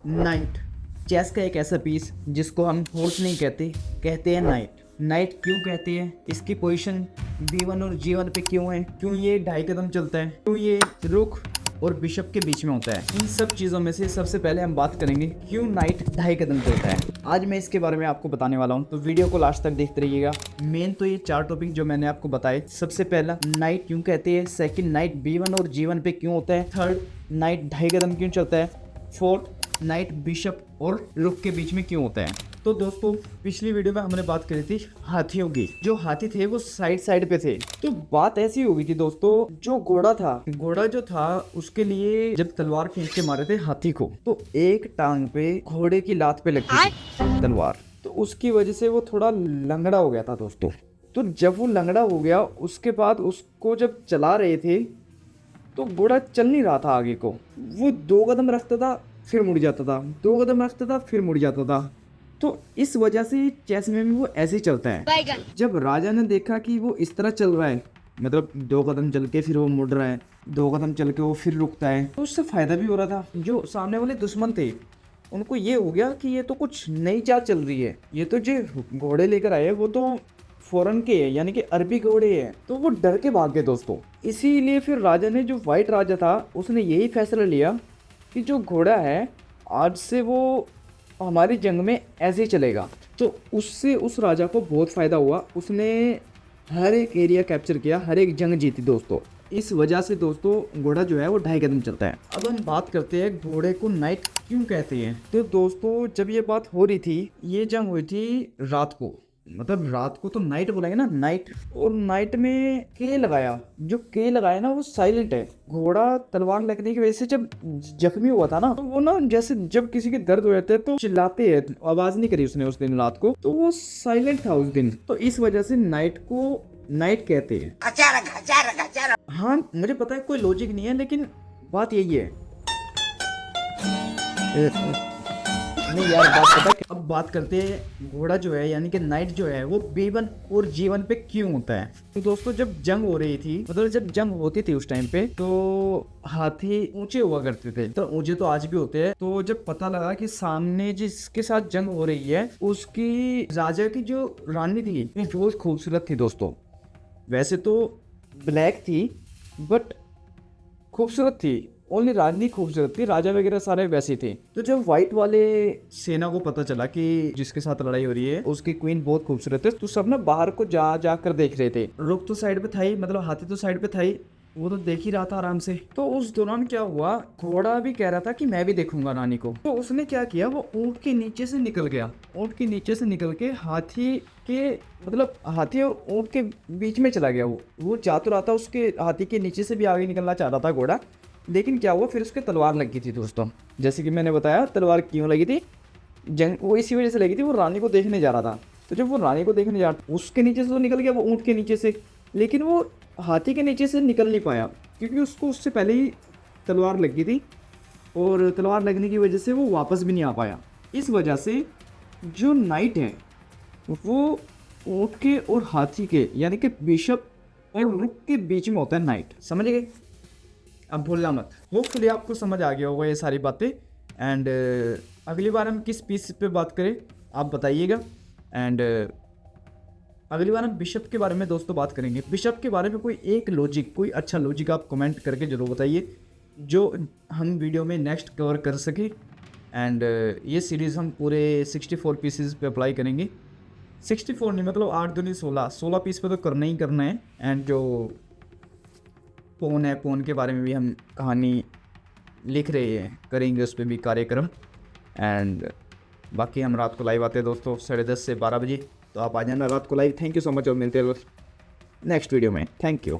Night chess का एक ऐसा पीस जिसको हम हॉर्स नहीं कहते, कहते हैं नाइट। नाइट क्यों कहते हैं, इसकी पोजीशन B1 और G1 पे क्यों है, क्यों ये 2.5 कदम चलता है, क्यों ये रुक और बिशप के बीच में होता है, इन सब चीज़ों में से सबसे पहले हम बात करेंगे क्यों नाइट 2.5 कदम चलता है। आज मैं इसके बारे में आपको बताने वाला हूँ, तो वीडियो को लास्ट तक देखते रहिएगा। मेन तो ये 4 टॉपिक जो मैंने आपको बताए, सबसे पहला नाइट क्यों कहते हैं, सेकंड नाइट B1 और G1 पे क्यों होता है, थर्ड नाइट 2.5 कदम क्यों चलता है, फोर्थ नाइट बिशप और रुक के बीच में क्यों होता है। तो दोस्तों पिछली वीडियो में हमने बात करी थी हाथियों की। जो हाथी थे वो साइड साइड पे थे। तो बात ऐसी हो गई थी दोस्तों, जो घोड़ा जो था उसके लिए जब तलवार खींच के मारे थे हाथी को, तो एक टांग पे घोड़े की लात पे लगती थी तलवार, तो उसकी वजह से वो थोड़ा लंगड़ा हो गया था दोस्तों। तो जब वो लंगड़ा हो गया उसके बाद उसको जब चला रहे थे तो घोड़ा चल नहीं रहा था आगे को, वो 2 कदम रखता था फिर मुड़ जाता था, 2 कदम रखता था फिर मुड़ जाता था। तो इस वजह से चेस में भी वो ऐसे ही चलता है। जब राजा ने देखा कि वो इस तरह चल रहा है, मतलब 2 कदम चल के फिर वो मुड़ रहा है, 2 कदम चल के वो फिर रुकता है, तो उससे फायदा भी हो रहा था। जो सामने वाले दुश्मन थे उनको ये हो गया कि ये तो कुछ नई चाल चल रही है, ये तो जो घोड़े लेकर आए वो तो फॉरेन के है, यानी कि अरबी घोड़े हैं, तो वो डर के भाग गए दोस्तों। इसीलिए फिर राजा ने, जो व्हाइट राजा था, उसने यही फैसला लिया कि जो घोड़ा है आज से वो हमारी जंग में ऐसे ही चलेगा। तो उससे उस राजा को बहुत फ़ायदा हुआ, उसने हर एक एरिया कैप्चर किया, हर एक जंग जीती दोस्तों। इस वजह से दोस्तों घोड़ा जो है वो 2.5 कदम चलता है। अब हम बात करते हैं घोड़े को नाइट क्यों कहते हैं। तो दोस्तों जब ये बात हो रही थी, ये जंग हुई थी रात को, मतलब रात को तो नाइट बोलेंगे ना, नाइट। और नाइट में के लगाया, जो के लगाया ना वो साइलेंट है। घोड़ा तलवार लगने की वजह से जब जख्मी हुआ था ना, तो वो ना जैसे जब किसी के दर्द हो जाते हैं तो चिल्लाते हैं, आवाज नहीं करी उसने उस दिन रात को, तो वो साइलेंट था उस दिन। तो इस वजह से नाइट को नाइट कहते हैं। हाँ मुझे पता है कोई लॉजिक नहीं है, लेकिन बात यही है। नहीं यार बात पता है। अब बात करते हैं घोड़ा जो है यानी कि नाइट जो है वो B1 और G1 पे क्यों होता है। तो दोस्तों जब जंग हो रही थी, मतलब जब जंग होती थी उस टाइम पे, तो हाथी ऊंचे हुआ करते थे, तो ऊंचे तो आज भी होते हैं। तो जब पता लगा कि सामने जिसके साथ जंग हो रही है उसकी राजा की जो रानी थी वो बहुत खूबसूरत थी दोस्तों। वैसे तो ब्लैक थी बट खूबसूरत थी, ओनली रानी खूबसूरत थी, राजा वगैरह सारे वैसे थे। तो जब व्हाइट वाले सेना को पता चला कि जिसके साथ लड़ाई हो रही है उसकी क्वीन बहुत खूबसूरत है, तो सब ना बाहर को जा कर देख रहे थे। रुक तो साइड पे था ही, मतलब हाथी तो साइड पे था ही, वो तो देख ही रहा था आराम से। तो उस दौरान क्या हुआ, घोड़ा भी कह रहा था कि मैं भी देखूंगा रानी को। तो उसने क्या किया, वो ऊंट के नीचे से निकल गया, ऊंट के नीचे से निकल के हाथी के, मतलब हाथी और ऊंट के बीच में चला गया। वो जा तो रहा था, उसके हाथी के नीचे से भी आगे निकलना चाह रहा था घोड़ा, लेकिन क्या हुआ फिर उसके तलवार लग गई थी दोस्तों। जैसे कि मैंने बताया तलवार क्यों लगी थी, जंग वो इसी वजह से लगी थी, वो रानी को देखने जा रहा था। तो जब वो रानी को देखने जा रहा, उसके नीचे से तो निकल गया वो ऊँट के नीचे से, लेकिन वो हाथी के नीचे से निकल नहीं पाया क्योंकि उसको उससे पहले ही तलवार लग गई थी, और तलवार लगने की वजह से वो वापस भी नहीं आ पाया। इस वजह से जो नाइट है वो ऊँट के और हाथी के, यानी कि बिशप और रुक के बीच में होता है नाइट। समझ गए, अब भूलना मत। होपफुली आपको समझ आ गया होगा ये सारी बातें। एंड अगली बार हम किस पीस पे बात करें आप बताइएगा। एंड अगली बार हम बिशप के बारे में दोस्तों बात करेंगे। बिशप के बारे में कोई एक लॉजिक, कोई अच्छा लॉजिक आप कमेंट करके ज़रूर बताइए, जो हम वीडियो में नेक्स्ट कवर कर सके। एंड ये सीरीज़ हम पूरे 64 पीसेस पे अप्लाई करेंगे। 64 नहीं, मतलब 8 दूनी 16 पीस पे तो करना ही करना है। एंड जो पोन है, पोन के बारे में भी हम कहानी लिख रहे हैं, करेंगे उस पर भी कार्यक्रम। एंड बाकी हम रात को लाइव आते हैं दोस्तों 10:30 से 12 बजे, तो आप आ जाना रात को live. Thank you so much और मिलते हैं नेक्स्ट वीडियो में। Thank you.